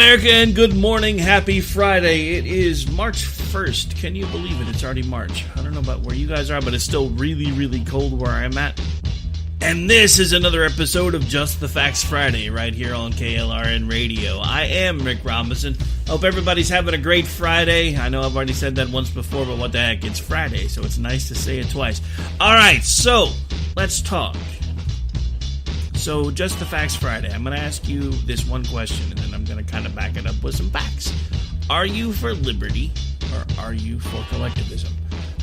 America, and good morning. Happy Friday. It is March 1st. Can you believe it? It's already March. I don't know about where you guys are, but it's still really, really cold where I'm at. And this is another episode of Just the Facts Friday right here on KLRN Radio. I am Rick Robinson. Hope everybody's having a great Friday. I know I've already said that once before, but what the heck? It's Friday, so it's nice to say it twice. All right, so let's talk. So, Just the Facts Friday. I'm going to ask you this one question, and then I'm going to kind of back it up with some facts. Are you for liberty, or are you for collectivism?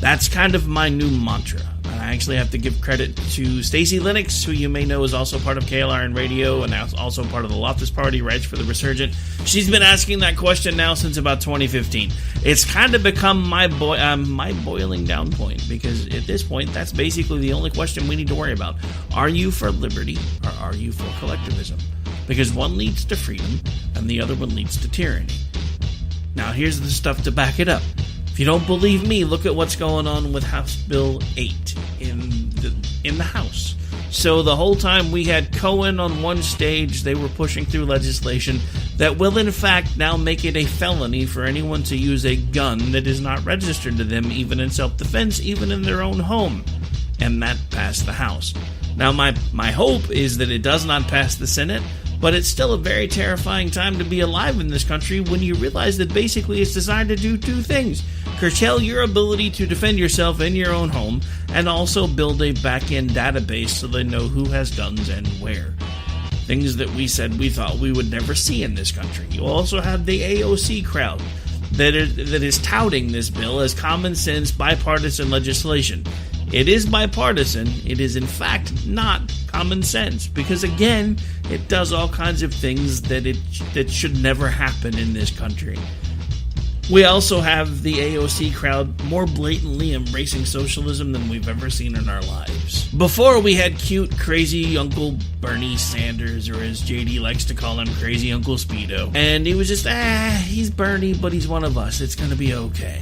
That's kind of my new mantra. I actually have to give credit to Stacey Lennox, who you may know is also part of KLRN Radio, and now also part of the Loftus party, writes for the Resurgent. She's been asking that question now since about 2015. It's kind of become my boiling down point, because at this point, that's basically the only question we need to worry about. Are you for liberty, or are you for collectivism? Because one leads to freedom, and the other one leads to tyranny. Now, here's the stuff to back it up. If you don't believe me, look at what's going on with House Bill 8 in the House. So the whole time we had Cohen on one stage, they were pushing through legislation that will in fact now make it a felony for anyone to use a gun that is not registered to them, even in self-defense, even in their own home. And that passed the House. Now my hope is that it does not pass the Senate, but it's still a very terrifying time to be alive in this country when you realize that basically it's designed to do two things. Curtail your ability to defend yourself in your own home, and also build a back-end database so they know who has guns and where. Things that we said we thought we would never see in this country. You also have the AOC crowd that is touting this bill as common sense, bipartisan legislation. It is bipartisan. It is, in fact, not common sense. Because, again, it does all kinds of things that should never happen in this country. We also have the AOC crowd more blatantly embracing socialism than we've ever seen in our lives. Before, we had cute, crazy Uncle Bernie Sanders, or as JD likes to call him, Crazy Uncle Speedo. And he was just, he's Bernie, but he's one of us. It's going to be okay.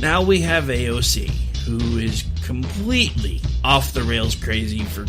Now we have AOC, who is completely off the rails crazy for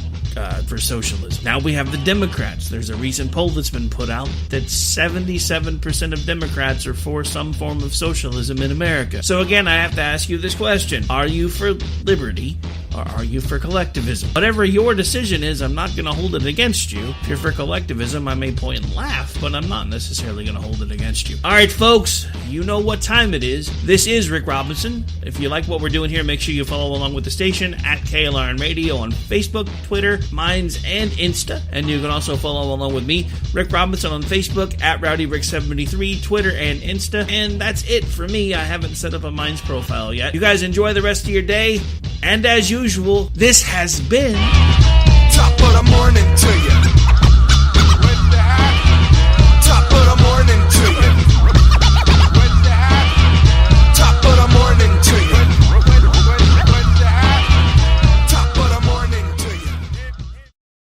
socialism. Now we have the Democrats. There's a recent poll that's been put out that 77% of Democrats are for some form of socialism in America. So again, I have to ask you this question. Are you for liberty, or are you for collectivism? Whatever your decision is, I'm not going to hold it against you. If you're for collectivism, I may point and laugh, but I'm not necessarily going to hold it against you. All right, folks, you know what time it is. This is Rick Robinson. If you like what we're doing here, make sure you follow along with the station at KLRN Radio on Facebook, Twitter, Minds, and Insta. And you can also follow along with me, Rick Robinson, on Facebook at RowdyRick73, Twitter, and Insta. And that's it for me. I haven't set up a Minds profile yet. You guys enjoy the rest of your day. And as usual, this has been Top of the morning to you. Top of the morning to you.